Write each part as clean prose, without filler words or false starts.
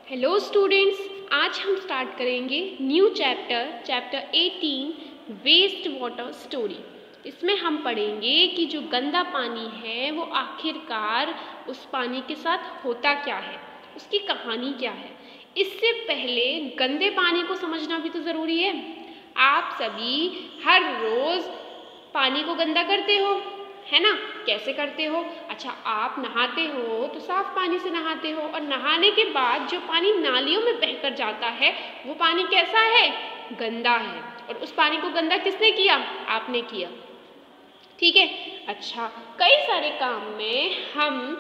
Hello students, आज हम start करेंगे new chapter 18 waste water story. इसमें हम पढ़ेंगे कि जो गंदा पानी है वो आखिरकार उस पानी के साथ होता क्या है, उसकी कहानी क्या है। इससे पहले गंदे पानी को समझना भी तो ज़रूरी है। आप सभी हर रोज़ पानी को गंदा करते हो, है ना? कैसे करते हो? अच्छा, आप नहाते हो तो साफ पानी से नहाते हो, और नहाने के बाद जो पानी नालियों में बहकर जाता है वो पानी कैसा है? गंदा है। और उस पानी को गंदा किसने किया? आपने किया, ठीक है। अच्छा, कई सारे काम में हम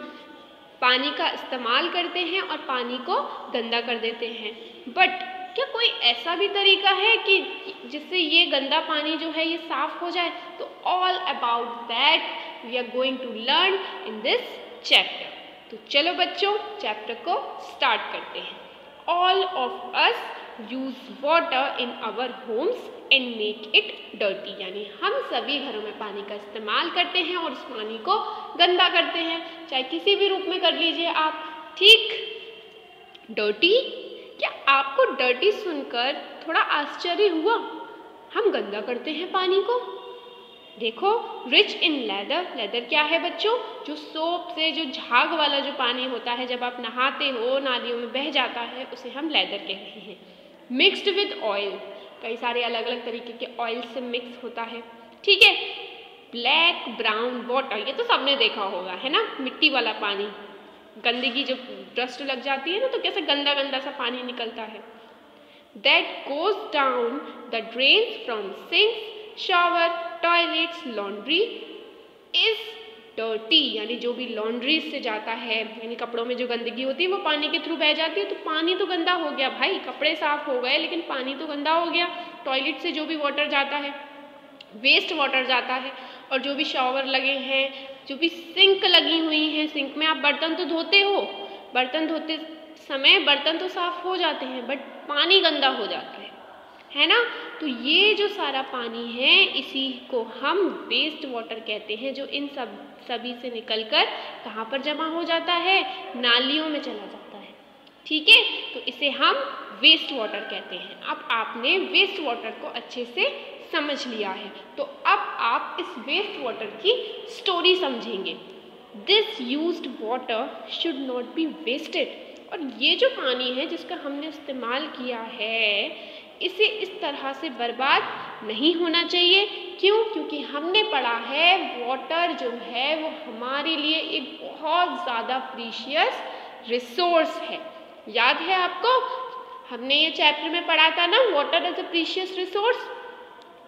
पानी का इस्तेमाल करते हैं और पानी को गंदा कर देते हैं, बट क्या कोई ऐसा भी तरीका है कि जिससे ये गंदा पानी जो है ये साफ हो जाए? तो all about that we are going to learn in this chapter. तो चलो बच्चों, चैप्टर को स्टार्ट करते हैं। All of us use water in our homes and make it dirty, यानी हम सभी घरों में पानी का इस्तेमाल करते हैं और उस पानी को गंदा करते हैं, चाहे किसी भी रूप में कर लीजिए आप, ठीक। डर्टी, क्या आपको डर्टी सुनकर थोड़ा आश्चर्य हुआ? हम गंदा करते हैं पानी को। देखो, रिच इन लेदर, लेदर क्या है बच्चों? जो सोप से जो झाग वाला जो पानी होता है, जब आप नहाते हो नालियों में बह जाता है, उसे हम लेदर कहते हैं। मिक्स्ड विद ऑयल, कई सारे अलग अलग तरीके के ऑयल से मिक्स होता है, ठीक है। ब्लैक ब्राउन वाटर, ये तो सबने देखा होगा, है ना? मिट्टी वाला पानी, गंदगी जो डस्ट लग जाती है ना, तो कैसे गंदा गंदा सा पानी निकलता है। That goes down the drains from sinks, shower, toilets, laundry is dirty, यानी जो भी लॉन्ड्री से जाता है, यानी कपड़ों में जो गंदगी होती है वो पानी के थ्रू बह जाती है, तो पानी तो गंदा हो गया भाई। कपड़े साफ हो गए लेकिन पानी तो गंदा हो गया। टॉयलेट से जो भी वाटर जाता है, वेस्ट वाटर जाता है, और जो भी शॉवर लगे हैं, जो भी सिंक लगी हुई हैं, सिंक में आप बर्तन तो धोते हो, बर्तन धोते समय बर्तन तो साफ हो जाते हैं, बट पानी गंदा हो जाता है ना? तो ये जो सारा पानी है इसी को हम वेस्ट वाटर कहते हैं, जो इन सभी से निकलकर कहाँ पर जमा हो जाता है? नालियों में चला जाता है, ठीक है। तो इसे हम वेस्ट वाटर कहते हैं। अब आपने वेस्ट वाटर को अच्छे से समझ लिया है, तो अब आप इस वेस्ट वाटर की स्टोरी समझेंगे। This used water should not be wasted, और ये जो पानी है जिसका हमने इस्तेमाल किया है, इसे इस तरह से बर्बाद नहीं होना चाहिए। क्यों? क्योंकि हमने पढ़ा है वाटर जो है वो हमारे लिए एक बहुत ज़्यादा प्रीशियस रिसोर्स है। याद है आपको? हमने ये चैप्टर में पढ़ा था ना, water as a precious resource.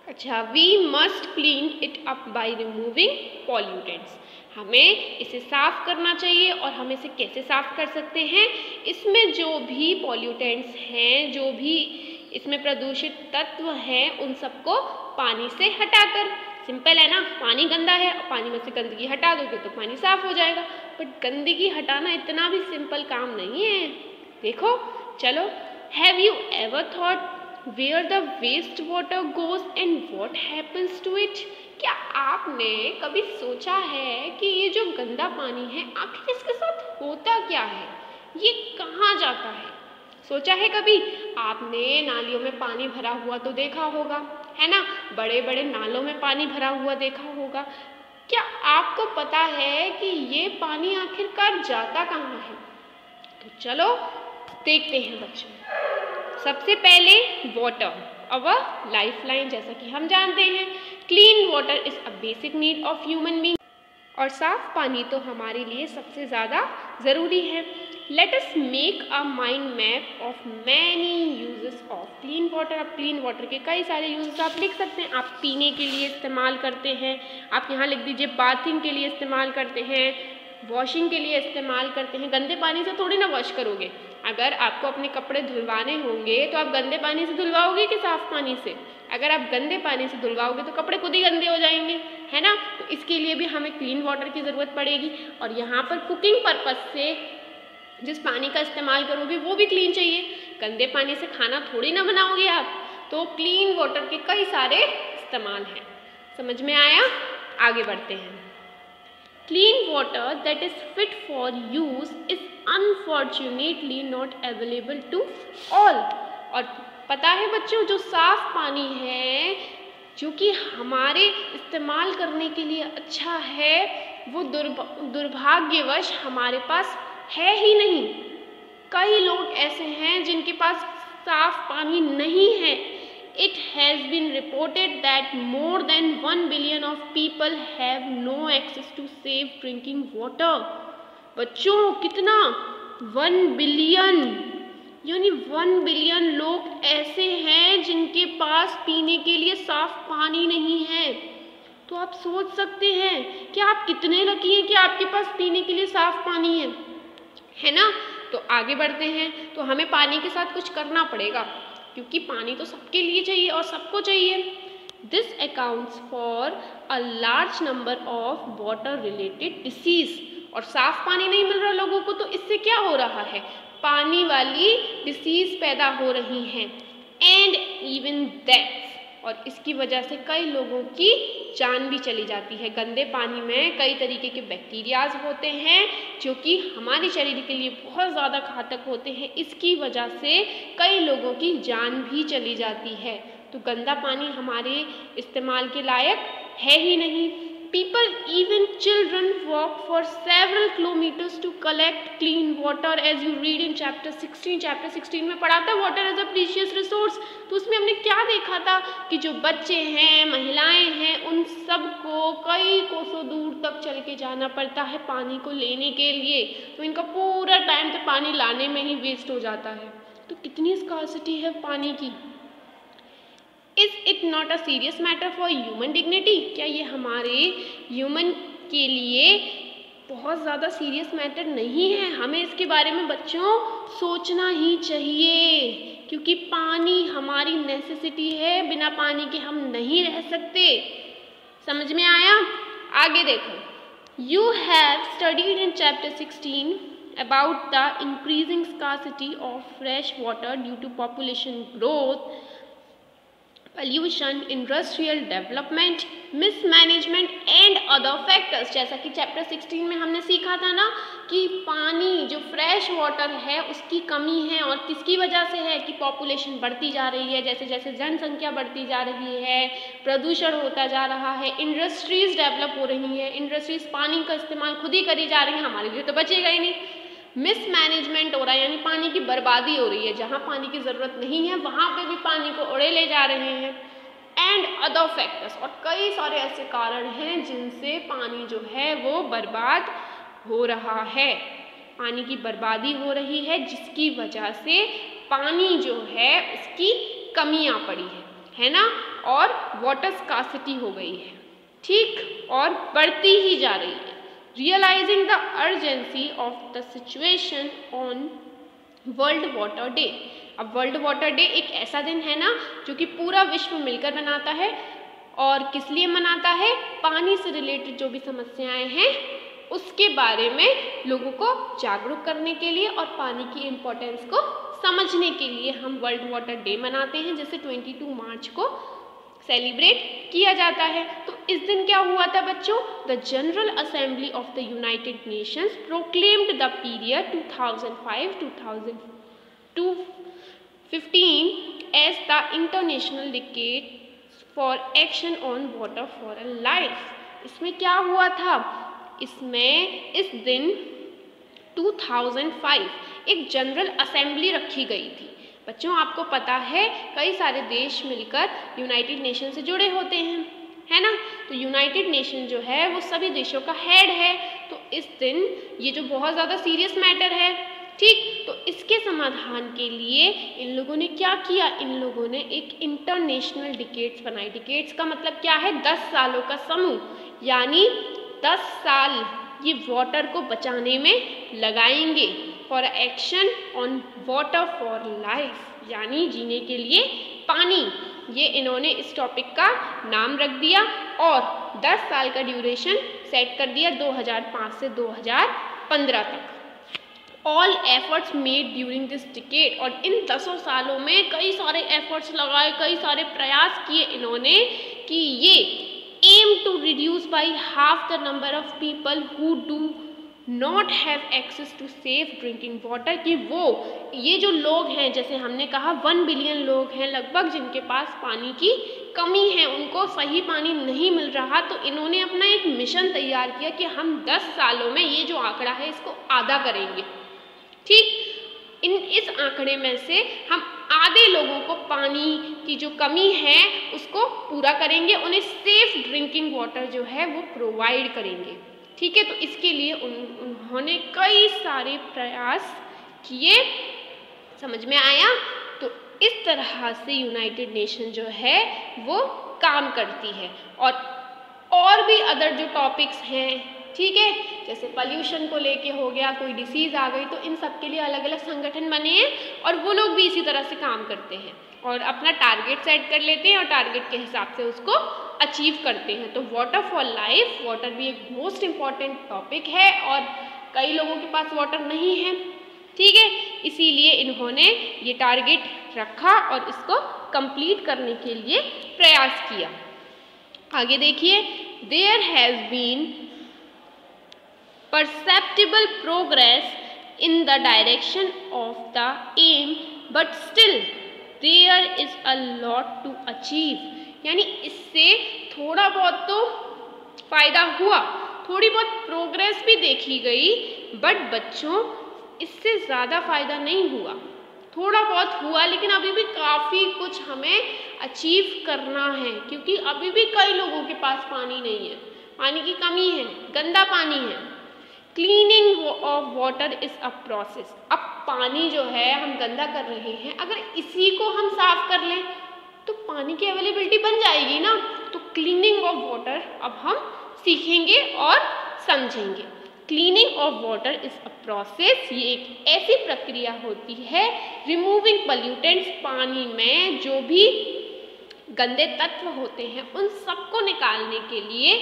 अच्छा, we must clean it up by removing pollutants, हमें इसे साफ करना चाहिए। और हम इसे कैसे साफ कर सकते हैं? इसमें जो भी पॉल्यूटेंट्स हैं, जो भी इसमें प्रदूषित तत्व हैं, उन सबको पानी से हटाकर। सिंपल है ना? पानी गंदा है और पानी में से गंदगी हटा दोगे तो पानी साफ हो जाएगा, बट गंदगी हटाना इतना भी सिंपल काम नहीं है। देखो, चलो, have you ever thought where the waste water goes and what happens to it? क्या आपने कभी सोचा है कि ये जो गंदा पानी है आखिर इसके साथ होता क्या है? ये कहाँ जाता है? सोचा है कभी? आपने नालियों में पानी भरा हुआ तो देखा होगा, है ना? बड़े बड़े नालों में पानी भरा हुआ देखा होगा। क्या आपको पता है कि ये पानी आखिरकार जाता कहाँ है? तो चलो देखते हैं बच्चों। सबसे पहले वाटर, अवर लाइफ लाइन, जैसा कि हम जानते हैं, clean water is a basic need of human being, और साफ पानी तो हमारे लिए सबसे ज़्यादा ज़रूरी है। Let us make a mind map of many uses of clean water. अब क्लीन वाटर के कई सारे यूजेस आप लिख सकते हैं। आप पीने के लिए इस्तेमाल करते हैं, आप यहाँ लिख दीजिए बाथिंग के लिए इस्तेमाल करते हैं, वॉशिंग के लिए इस्तेमाल करते हैं। गंदे पानी से थोड़ी ना वॉश करोगे। अगर आपको अपने कपड़े धुलवाने होंगे तो आप गंदे पानी से धुलवाओगे कि साफ पानी से? अगर आप गंदे पानी से धुलवाओगे तो कपड़े खुद ही गंदे हो जाएंगे, है ना? तो इसके लिए भी हमें क्लीन वाटर की ज़रूरत पड़ेगी। और यहाँ पर कुकिंग पर्पस से जिस पानी का इस्तेमाल करोगे वो भी क्लीन चाहिए। गंदे पानी से खाना थोड़ी ना बनाओगे आप। तो क्लीन वाटर के कई सारे इस्तेमाल हैं। समझ में आया? आगे बढ़ते हैं। Clean water that is fit for use is unfortunately not available to all. और पता है बच्चों, जो साफ पानी है जो कि हमारे इस्तेमाल करने के लिए अच्छा है, वो दुर्भाग्यवश हमारे पास है ही नहीं। कई लोग ऐसे हैं जिनके पास साफ पानी नहीं है। It has been reported that more than 1 billion of people have no access to safe drinking water। बच्चों कितना, 1 बिलियन, यानी 1 बिलियन लोग ऐसे हैं जिनके पास पीने के लिए साफ पानी नहीं है। तो आप सोच सकते हैं कि आप कितने लकी हैं कि आपके पास पीने के लिए साफ पानी है ना। तो आगे बढ़ते हैं, तो हमें पानी के साथ कुछ करना पड़ेगा, क्योंकि पानी तो सबके लिए चाहिए और सबको चाहिए। This accounts for a large number of water related disease. और साफ पानी नहीं मिल रहा लोगों को, तो इससे क्या हो रहा है, पानी वाली डिसीज पैदा हो रही हैं, एंड इवन डेथ्स। और इसकी वजह से कई लोगों की जान भी चली जाती है। गंदे पानी में कई तरीके के बैक्टीरियाज होते हैं जो कि हमारे शरीर के लिए बहुत ज़्यादा घातक होते हैं। इसकी वजह से कई लोगों की जान भी चली जाती है। तो गंदा पानी हमारे इस्तेमाल के लायक है ही नहीं। People, even children, walk for several kilometers to collect clean water, as you read in chapter 16। chapter 16 में पढ़ा था water as a precious resource। तो उसमें हमने क्या देखा था कि जो बच्चे हैं, महिलाएं हैं, उन सबको कई कोसों दूर तक चल के जाना पड़ता है पानी को लेने के लिए। तो इनका पूरा टाइम तो पानी लाने में ही वेस्ट हो जाता है। तो कितनी स्कार्सिटी है पानी की। Is it not a serious matter for human dignity. क्या ये हमारे ह्यूमन के लिए बहुत ज़्यादा सीरियस मैटर नहीं है? हमें इसके बारे में बच्चों सोचना ही चाहिए, क्योंकि पानी हमारी नेसेसिटी है, बिना पानी के हम नहीं रह सकते। समझ में आया? आगे देखो। You have studied in chapter 16 about the increasing scarcity of fresh water due to population growth, pollution, industrial development, mismanagement and other factors। जैसा कि चैप्टर 16 में हमने सीखा था ना कि पानी जो फ्रेश वाटर है उसकी कमी है, और किसकी वजह से है कि पॉपुलेशन बढ़ती जा रही है, जैसे जैसे जनसंख्या बढ़ती जा रही है, प्रदूषण होता जा रहा है, इंडस्ट्रीज डेवलप हो रही है, इंडस्ट्रीज पानी का इस्तेमाल खुद ही करी जा रही है, हमारे लिए तो बचेगा ही नहीं। मिसमैनेजमेंट हो रहा है, यानी पानी की बर्बादी हो रही है, जहाँ पानी की ज़रूरत नहीं है वहाँ पे भी पानी को उड़े ले जा रहे हैं। एंड अदर फैक्टर्स, और कई सारे ऐसे कारण हैं जिनसे पानी जो है वो बर्बाद हो रहा है, पानी की बर्बादी हो रही है, जिसकी वजह से पानी जो है उसकी कमी आ पड़ी है ना, और वाटर स्कार्सिटी हो गई है, ठीक, और बढ़ती ही जा रही है। Realizing the urgency of the situation on world water day. अब वर्ल्ड वाटर डे एक ऐसा दिन है ना जो कि पूरा विश्व मिलकर मनाता है, और किस लिए मनाता है, पानी से रिलेटेड जो भी समस्याएं हैं उसके बारे में लोगों को जागरूक करने के लिए और पानी की इम्पोर्टेंस को समझने के लिए हम वर्ल्ड वाटर डे मनाते हैं, जिसे 22 मार्च को सेलिब्रेट किया जाता है। तो इस दिन क्या हुआ था बच्चों, the General Assembly of the United Nations proclaimed the period 2005 to 15 as the international decade for action on water for a life. इसमें क्या हुआ था, इसमें इस दिन 2005 एक जनरल असेंबली रखी गई थी। बच्चों आपको पता है कई सारे देश मिलकर यूनाइटेड नेशन से जुड़े होते हैं, है ना। तो यूनाइटेड नेशन जो है वो सभी देशों का हेड है। तो इस दिन ये जो बहुत ज़्यादा सीरियस मैटर है, ठीक, तो इसके समाधान के लिए इन लोगों ने क्या किया, इन लोगों ने एक इंटरनेशनल डिकेड्स बनाई। डिकेड्स का मतलब क्या है, 10 सालों का समूह, यानी 10 साल ये वाटर को बचाने में लगाएंगे for action on water for life, यानी जीने के लिए पानी। ये इन्होंने इस टॉपिक का नाम रख दिया और 10 साल का ड्यूरेशन सेट कर दिया 2005 से 2015 तक। All efforts made during this decade, और इन 10 सालों में कई सारे एफर्ट्स लगाए, कई सारे प्रयास किए इन्होंने कि ये aim to reduce by half the number of people who do not have access to safe drinking water, कि वो ये जो लोग हैं, जैसे हमने कहा 1 बिलियन लोग हैं लगभग जिनके पास पानी की कमी है, उनको सही पानी नहीं मिल रहा, तो इन्होंने अपना एक मिशन तैयार किया कि हम 10 सालों में ये जो आंकड़ा है इसको आधा करेंगे। ठीक, इस आंकड़े में से हम आधे लोगों को पानी की जो कमी है उसको पूरा करेंगे, उन्हें सेफ ड्रिंकिंग वाटर जो है वो प्रोवाइड करेंगे। ठीक है, तो इसके लिए उन्होंने कई सारे प्रयास किए। समझ में आया? तो इस तरह से यूनाइटेड नेशन जो है वो काम करती है। और भी अदर जो टॉपिक्स हैं, ठीक है, जैसे पॉल्यूशन को लेके हो गया, कोई डिसीज़ आ गई, तो इन सब के लिए अलग अलग संगठन बने हैं और वो लोग भी इसी तरह से काम करते हैं और अपना टारगेट सेट कर लेते हैं और टारगेट के हिसाब से उसको अचीव करते हैं। तो वाटर फॉर लाइफ, वाटर भी एक मोस्ट इम्पॉर्टेंट टॉपिक है और कई लोगों के पास वाटर नहीं है। ठीक है, इसीलिए इन्होंने ये टारगेट रखा और इसको कंप्लीट करने के लिए प्रयास किया। आगे देखिए, there has been perceptible progress in the direction of the aim, but still there is a lot to achieve। यानी इससे थोड़ा बहुत तो फायदा हुआ, थोड़ी बहुत प्रोग्रेस भी देखी गई, बट बच्चों इससे ज़्यादा फायदा नहीं हुआ। थोड़ा बहुत हुआ लेकिन अभी भी काफ़ी कुछ हमें अचीव करना है, क्योंकि अभी भी कई लोगों के पास पानी नहीं है, पानी की कमी है, गंदा पानी है। Cleaning of water is a process. अब पानी जो है हम गंदा कर रहे हैं, अगर इसी को हम साफ कर लें तो पानी की अवेलेबिलिटी बन जाएगी ना। तो क्लीनिंग ऑफ वाटर अब हम सीखेंगे और समझेंगे। Cleaning of water is a process, ये एक ऐसी प्रक्रिया होती है रिमूविंग पॉल्यूटेंट्स, पानी में जो भी गंदे तत्व होते हैं उन सबको निकालने के लिए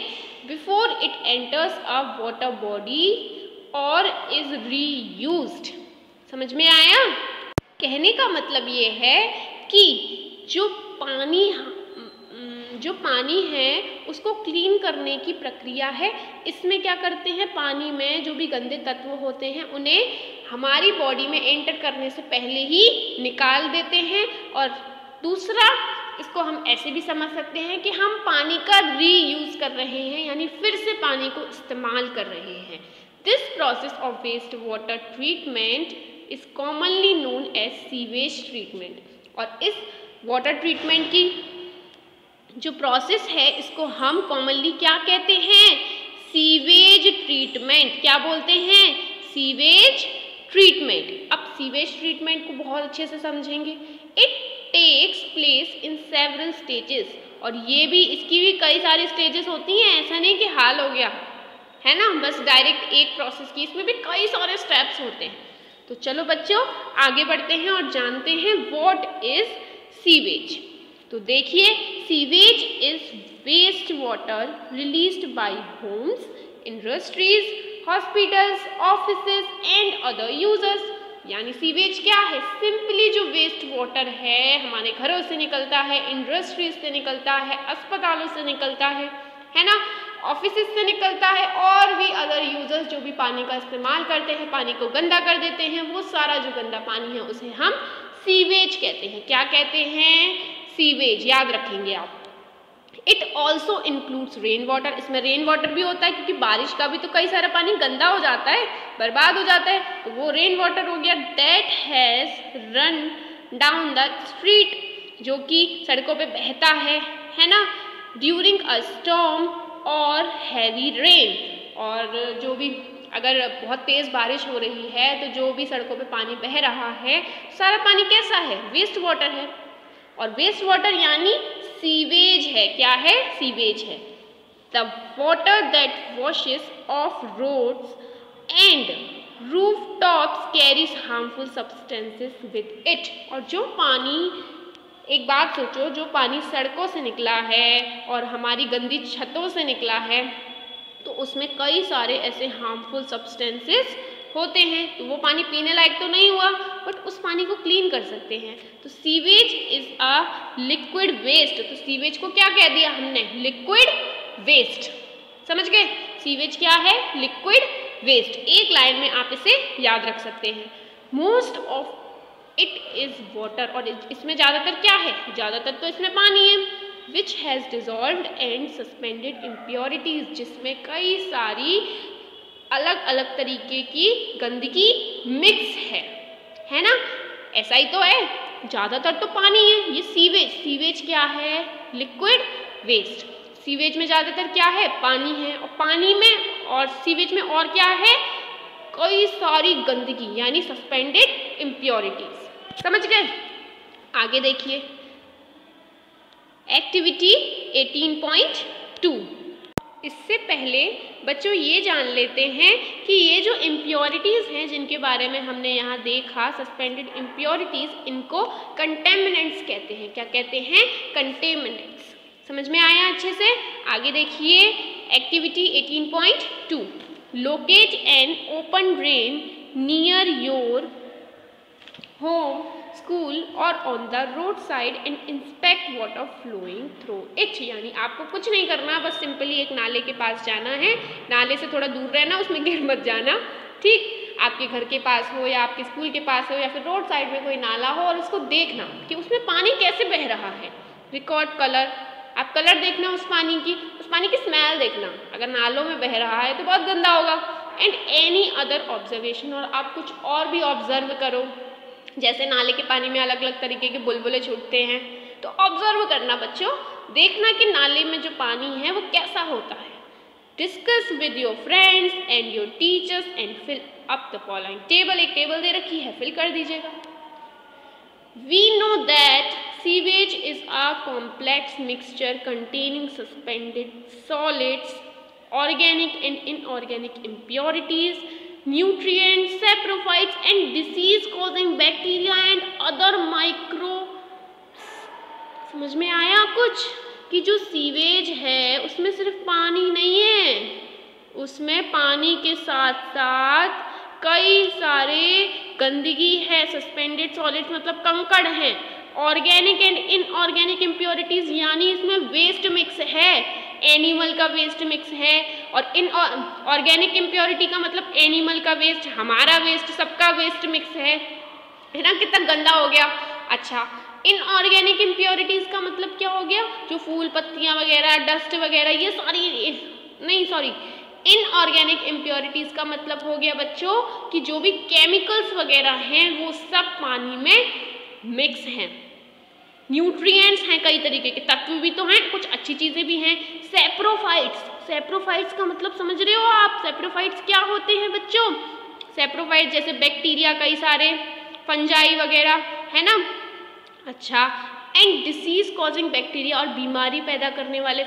before it enters a water body और इज रीयूज्ड। समझ में आया? कहने का मतलब ये है कि जो पानी है उसको क्लीन करने की प्रक्रिया है। इसमें क्या करते हैं, पानी में जो भी गंदे तत्व होते हैं उन्हें हमारी बॉडी में एंटर करने से पहले ही निकाल देते हैं। और दूसरा, इसको हम ऐसे भी समझ सकते हैं कि हम पानी का रीयूज़ कर रहे हैं, यानी फिर से पानी को इस्तेमाल कर रहे हैं। This process of waste water treatment is commonly known as sewage treatment. और इस वाटर ट्रीटमेंट की जो प्रोसेस है इसको हम कॉमनली क्या कहते हैं, सीवेज ट्रीटमेंट। क्या बोलते हैं, सीवेज ट्रीटमेंट। अब सीवेज ट्रीटमेंट को बहुत अच्छे से समझेंगे। It takes place in several stages, और ये भी, इसकी भी कई सारी स्टेजेस होती हैं, ऐसा नहीं कि हाल हो गया है ना बस डायरेक्ट एक प्रोसेस की, इसमें भी कई सारे स्टेप्स होते हैं। तो चलो बच्चों आगे बढ़ते हैं और जानते हैं व्हाट इज सीवेज। तो देखिए, sewage is waste water released by homes, industries, hospitals, offices and other users. यानी सीवेज क्या है, सिंपली जो वेस्ट वाटर है हमारे घरों से निकलता है, इंडस्ट्रीज से निकलता है, अस्पतालों से निकलता है ना, ऑफिसेज से निकलता है, और भी अदर यूजर्स जो भी पानी का इस्तेमाल करते हैं, पानी को गंदा कर देते हैं, वो सारा जो गंदा पानी है उसे हम सीवेज कहते हैं। क्या कहते हैं, सीवेज। याद रखेंगे आप। It also includes rain water, इसमें रेन वाटर भी होता है क्योंकि बारिश का भी तो कई सारा पानी गंदा हो जाता है, बर्बाद हो जाता है, तो वो रेन वाटर हो गया। That has run down the street, जो कि सड़कों पे बहता है ना, ड्यूरिंग अ स्टॉर्म और हैवी रेन। और जो भी अगर बहुत तेज़ बारिश हो रही है तो जो भी सड़कों पे पानी बह रहा है सारा पानी कैसा है, वेस्ट वाटर है। और वेस्ट वाटर यानी सीवेज है। क्या है, सीवेज है। The water that washes off roads and rooftops carries harmful substances with it. और जो पानी, एक बात सोचो, जो पानी सड़कों से निकला है और हमारी गंदी छतों से निकला है तो उसमें कई सारे ऐसे हार्मफुल सब्सटेंसेस होते हैं, तो वो पानी पीने लायक तो नहीं हुआ, बट उस पानी को क्लीन कर सकते हैं। तो sewage is a liquid waste. तो सीवेज को क्या कह दिया हमने, लिक्विड वेस्ट। समझ गए? सीवेज क्या है? Liquid waste. एक लाइन में आप इसे याद रख सकते हैं। Most of it is water, और इसमें ज़्यादातर क्या है? ज़्यादातर तो इसमें पानी है। Which has dissolved and suspended impurities, जिसमें कई सारी अलग अलग तरीके की गंदगी मिक्स है ना? ऐसा ही तो है, ज़्यादातर तो पानी है। ये सीवेज, सीवेज क्या है? Liquid waste. सीवेज में ज़्यादातर क्या है? पानी है, और पानी में और सीवेज में और क्या है? कई सारी गंदगी, यानी सस्पेंडेड इम्प्योरिटीज। समझ गए? आगे देखिए, एक्टिविटी 18.2। इससे पहले बच्चों ये जान लेते हैं कि ये जो इम्प्योरिटीज़ हैं जिनके बारे में हमने यहाँ देखा, सस्पेंडेड इम्प्योरिटीज़, इनको कंटेमिनेंट्स कहते हैं। क्या कहते हैं? कंटेमिनेंट्स। समझ में आया अच्छे से? आगे देखिए, activity 18.2। Locate an open drain near your home, school और on the road side and inspect water flowing through it. यानी आपको कुछ नहीं करना, बस सिंपली एक नाले के पास जाना है, नाले से थोड़ा दूर रहना, उसमें गिर मत जाना, ठीक? आपके घर के पास हो या आपके स्कूल के पास हो या फिर रोड साइड में कोई नाला हो, और उसको देखना कि उसमें पानी कैसे बह रहा है। रिकॉर्ड कलर, आप कलर देखना उस पानी की स्मेल देखना। अगर नालों में बह रहा है तो बहुत गंदा होगा। एंड एनी अदर ऑब्जर्वेशन, और आप कुछ और भी ऑब्जर्व करो, जैसे नाले के पानी में अलग अलग तरीके के बुलबुले छूटते हैं, तो ऑब्जर्व करना बच्चों, देखना कि नाले में जो पानी है वो कैसा होता है। Discuss with your friends and your teachers and fill up the following table. एक टेबल दे रखी है, फिल कर दीजिएगा। We know that sewage is a complex mixture containing suspended solids, organic and inorganic impurities, nutrients, saprophytes and disease causing bacteria and other microbes। समझ में आया कुछ? कि जो सीवेज है उसमें सिर्फ पानी नहीं है, उसमें पानी के साथ साथ कई सारे गंदगी है, सस्पेंडेड सॉलिड्स मतलब कंकड़ हैं, ऑर्गेनिक एंड इनऑर्गेनिक इम्प्योरिटीज यानी इसमें वेस्ट मिक्स है, एनिमल का वेस्ट मिक्स है, और इन ऑर्गेनिक इम्प्योरिटी का मतलब एनिमल का वेस्ट, हमारा वेस्ट, सबका वेस्ट मिक्स है ना? कितना गंदा हो गया। अच्छा, इनऑर्गेनिक इम्प्योरिटीज का मतलब क्या हो गया? जो फूल पत्तियां वगैरह, डस्ट वगैरह, ये सारी नहीं, सॉरी, इनऑर्गेनिक इम्प्योरिटीज का मतलब हो गया बच्चों कि जो भी केमिकल्स वगैरह हैं वो सब पानी में मिक्स हैं। न्यूट्रिएंट्स हैं, कई तरीके के तत्व भी तो हैं, कुछ अच्छी चीज़ें भी हैं। सैप्रोफाइट्स, सैप्रोफाइट्स का मतलब समझ रहे हो आप? सैप्रोफाइट्स क्या होते हैं बच्चों? सैप्रोफाइट्स जैसे बैक्टीरिया, कई सारे फंजाई वगैरह, है ना? अच्छा, एंड डिसीज कॉजिंग बैक्टीरिया, और बीमारी पैदा करने वाले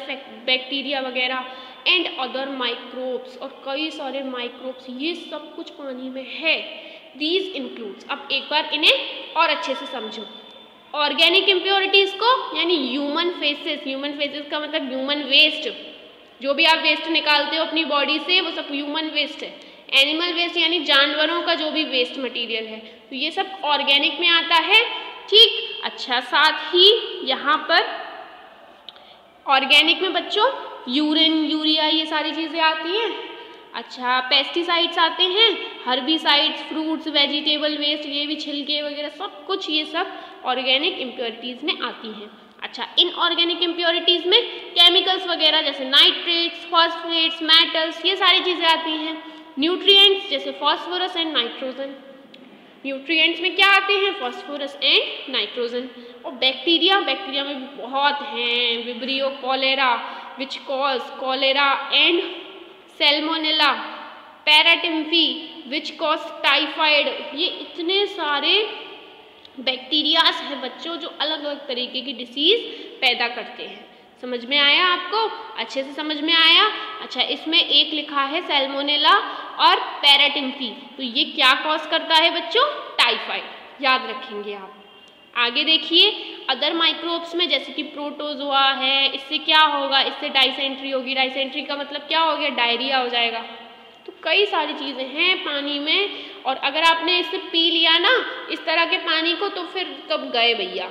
बैक्टीरिया वगैरह, एंड अदर माइक्रोब्स, और कई सारे माइक्रोब्स, ये सब कुछ पानी में है। दीज इंक्लूड्स, अब एक बार इन्हें और अच्छे से समझो। ऑर्गेनिक इम्प्योरिटीज को यानी ह्यूमन फेसेस, ह्यूमन फेसेस का मतलब ह्यूमन वेस्ट, जो भी आप वेस्ट निकालते हो अपनी बॉडी से वो सब ह्यूमन वेस्ट है। एनिमल वेस्ट यानी जानवरों का जो भी वेस्ट मटेरियल है, तो ये सब ऑर्गेनिक में आता है, ठीक? अच्छा, साथ ही यहाँ पर ऑर्गेनिक में बच्चों यूरिन, यूरिया, ये सारी चीज़ें आती हैं। अच्छा, पेस्टिसाइड्स आते हैं, हर्बिसाइड्स, फ्रूट्स, वेजिटेबल वेस्ट, ये भी छिलके वगैरह सब कुछ, ये सब ऑर्गेनिक इम्प्योरिटीज़ में आती हैं। अच्छा, इनऑर्गेनिक इम्प्योरिटीज़ में केमिकल्स वगैरह जैसे नाइट्रेट्स, फॉस्फेट्स, मेटल्स, ये सारी चीज़ें आती हैं। न्यूट्रिएंट्स जैसे फॉस्फोरस एंड नाइट्रोजन, न्यूट्रिएंट्स में क्या आते हैं? Phosphorus and nitrogen. और बैक्टीरिया, बैक्टीरिया में भी बहुत हैं, vibrio cholerae which cause cholera and salmonella, paratyphi which cause typhoid, ये इतने सारे बैक्टीरियाज हैं बच्चों जो अलग अलग तरीके की डिसीज पैदा करते हैं। समझ में आया आपको? अच्छे से समझ में आया? अच्छा, इसमें एक लिखा है सैल्मोनेला और पैराटिम्फी, तो ये क्या कॉज करता है बच्चों? टाइफाइड, याद रखेंगे आप। आगे देखिए, अदर माइक्रोब्स में जैसे कि प्रोटोजोआ है, इससे क्या होगा? इससे डाइसेंट्री होगी, डाइसेंट्री का मतलब क्या हो गया? डायरिया हो जाएगा। तो कई सारी चीज़ें हैं पानी में, और अगर आपने इसे पी लिया ना इस तरह के पानी को, तो फिर कब गए भैया,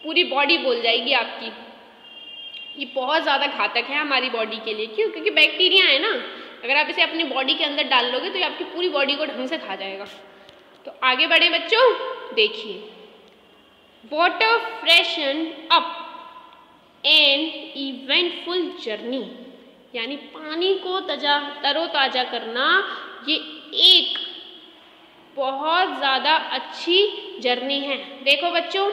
पूरी बॉडी बोल जाएगी आपकी। ये बहुत ज़्यादा घातक है हमारी बॉडी के लिए। क्यों? क्योंकि बैक्टीरिया है ना, अगर आप इसे अपनी बॉडी के अंदर डाल लोगे तो ये आपकी पूरी बॉडी को ढंग से खा जाएगा। तो आगे बढ़े बच्चों, देखिए, water freshen up an eventful journey, यानी पानी को तरोताज़ा करना ये एक बहुत ज़्यादा अच्छी जर्नी है। देखो बच्चों,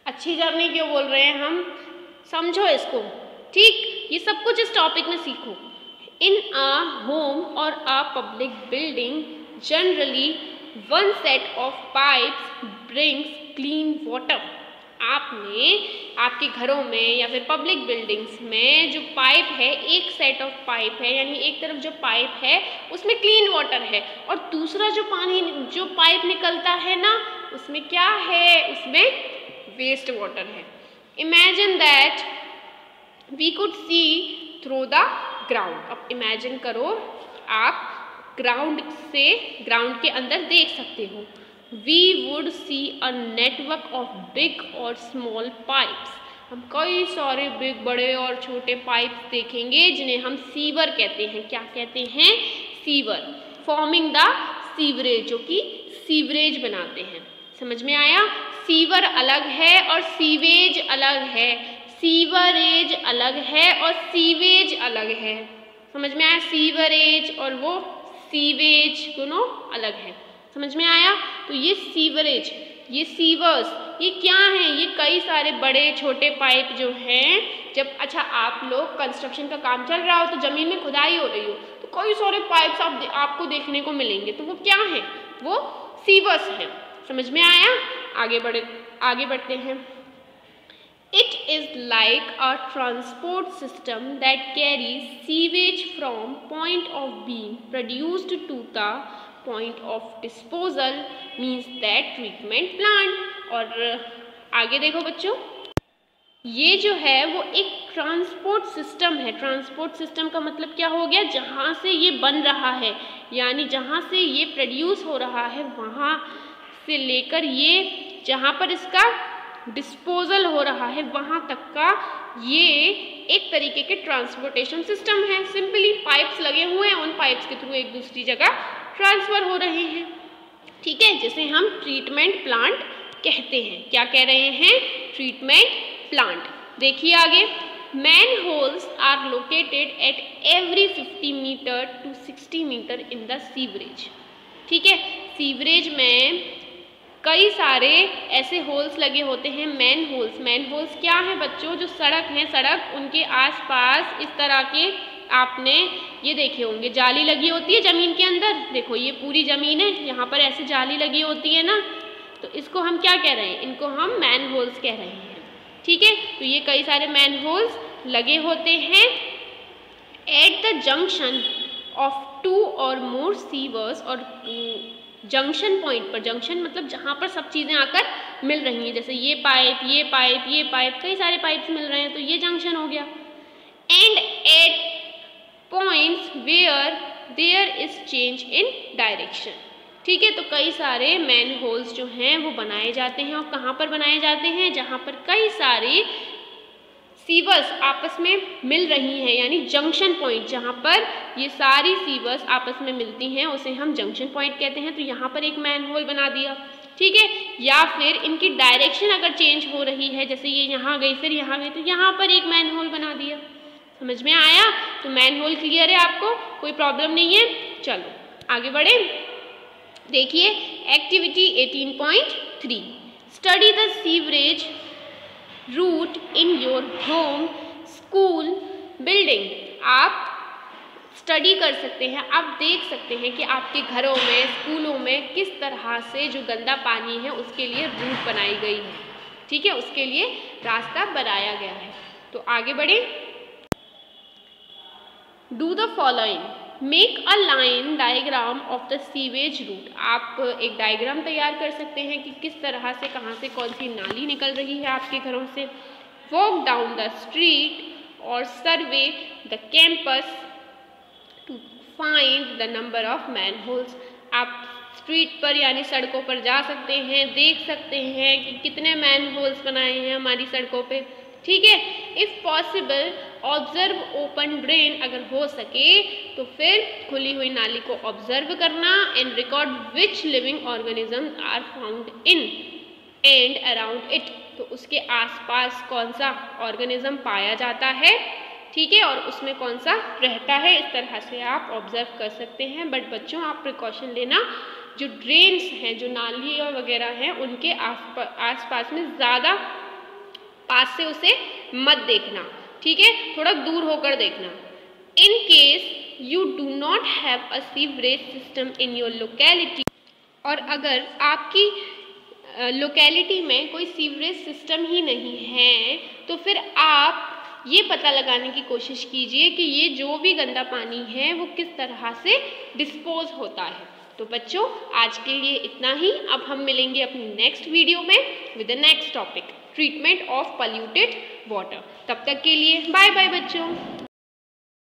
अच्छी जर्नी क्यों बोल रहे हैं हम, समझो इसको, ठीक? ये सब कुछ इस टॉपिक में सीखो। इन अ होम और a public building generally one set of pipes brings clean water. आपने आपके घरों में या फिर पब्लिक बिल्डिंग्स में जो पाइप है, एक सेट ऑफ पाइप है, यानी एक तरफ जो पाइप है उसमें क्लीन वाटर है, और दूसरा जो पाइप निकलता है ना, उसमें क्या है, उसमें वेस्ट वाटर है। Imagine that we could see through the ground. अब इमेजिन करो, आप ग्राउंड के अंदर देख सकते हो। We would see a network of big और small pipes। हम कई सारे बिग, बड़े और छोटे पाइप्स देखेंगे जिन्हें हम सीवर कहते हैं। क्या कहते हैं? सीवर। फॉर्मिंग द सीवरेज, जो कि सीवरेज बनाते हैं। समझ में आया? सीवर अलग है और सीवेज अलग है। सीवरेज अलग है और सीवेज अलग है। समझ में आया? सीवरेज और वो सीवेज दोनों अलग है। समझ में आया? तो ये सीवरेज, ये सीवर्स, ये क्या हैं? ये कई सारे बड़े छोटे पाइप जो हैं, जब अच्छा आप लोग कंस्ट्रक्शन का काम चल रहा हो तो ज़मीन में खुदाई हो रही हो तो कई सारे पाइप्स आपको देखने को मिलेंगे, तो वो क्या हैं? वो सीवर्स हैं। समझ में आया? आगे बढ़ते हैं। It is like a transport system that carries sewage from point of being produced to the point of disposal, means that treatment plant। और आगे देखो बच्चों, ये जो है वो एक ट्रांसपोर्ट सिस्टम है। ट्रांसपोर्ट सिस्टम का मतलब क्या हो गया? जहाँ से ये बन रहा है, यानी जहाँ से ये प्रोड्यूस हो रहा है, वहाँ से लेकर ये जहाँ पर इसका डिस्पोजल हो रहा है वहाँ तक का ये एक तरीके के ट्रांसपोर्टेशन सिस्टम है। सिंपली पाइप्स लगे हुए हैं, उन पाइप्स के थ्रू एक दूसरी जगह ट्रांसफ़र हो रहे हैं। ठीक है, जिसे हम ट्रीटमेंट प्लांट कहते हैं। क्या कह रहे हैं? Treatment plant. देखिए आगे, manholes are located at every 50 metre to 60 metre in the sewerage. ठीक है, सीवरेज में कई सारे ऐसे होल्स लगे होते हैं, मैन होल्स। मैन होल्स क्या है बच्चों? जो सड़क है, सड़क उनके आसपास इस तरह के आपने ये देखे होंगे, जाली लगी होती है ज़मीन के अंदर। देखो ये पूरी ज़मीन है, यहाँ पर ऐसे जाली लगी होती है ना, तो इसको हम क्या कह रहे हैं? इनको हम मैन होल्स कह रहे हैं। ठीक है, तो ये कई सारे मैन होल्स लगे होते हैं एट द जंक्शन ऑफ 2 और मोर सीवर्स। और जंक्शन पॉइंट पर, जंक्शन मतलब जहाँ पर सब चीज़ें आकर मिल रही हैं, जैसे ये पाइप, ये पाइप, ये पाइप, कई सारे पाइप्स मिल रहे हैं, तो ये जंक्शन हो गया। And at points where there is change in direction. ठीक है, तो कई सारे मैन होल्स जो हैं वो बनाए जाते हैं, और कहाँ पर बनाए जाते हैं? जहाँ पर कई सारे सीवर्स आपस में मिल रही हैं, यानी जंक्शन पॉइंट, जहाँ पर ये सारी सीवर्स आपस में मिलती हैं उसे हम जंक्शन पॉइंट कहते हैं। तो यहाँ पर एक मैन होल बना दिया। ठीक है, या फिर इनकी डायरेक्शन अगर चेंज हो रही है, जैसे ये यहाँ गई फिर यहाँ गई, तो यहाँ पर एक मैन होल बना दिया। समझ में आया? तो मैन होल क्लियर है आपको, कोई प्रॉब्लम नहीं है। चलो आगे बढ़े। देखिए activity 18.3, study the sewerage route in your home, school, building. आप स्टडी कर सकते हैं, आप देख सकते हैं कि आपके घरों में, स्कूलों में किस तरह से जो गंदा पानी है उसके लिए रूट बनाई गई है। ठीक है, उसके लिए रास्ता बनाया गया है। तो आगे बढ़े। Do the following, make a line diagram of the sewage route. आप एक डायग्राम तैयार कर सकते हैं कि किस तरह से, कहाँ से कौन सी नाली निकल रही है आपके घरों से। वॉक डाउन द स्ट्रीट और survey the campus to find the number of manholes. आप स्ट्रीट पर यानी सड़कों पर जा सकते हैं, देख सकते हैं कि कितने मैन होल्स बनाए हैं हमारी सड़कों पे। ठीक है। If possible observe open drain, अगर हो सके तो फिर खुली हुई नाली को ऑब्जर्व करना and record which living organism are found in and around it, तो उसके आसपास कौन सा ऑर्गेनिज्म पाया जाता है, ठीक है, और उसमें कौन सा रहता है। इस तरह से आप ऑब्जर्व कर सकते हैं। बट बच्चों आप प्रिकॉशन लेना, जो ड्रेन्स हैं, जो नाली वगैरह हैं, उनके आसपास में ज़्यादा पास से उसे मत देखना, ठीक है, थोड़ा दूर होकर देखना। In case you do not have a sewerage system in your locality, और अगर आपकी लोकेलिटी में कोई सीवरेज सिस्टम ही नहीं है तो फिर आप ये पता लगाने की कोशिश कीजिए कि ये जो भी गंदा पानी है वो किस तरह से डिस्पोज होता है। तो बच्चों आज के लिए इतना ही। अब हम मिलेंगे अपनी नेक्स्ट वीडियो में with the next topic, treatment of polluted water. तब तक के लिए बाय बाय बच्चों।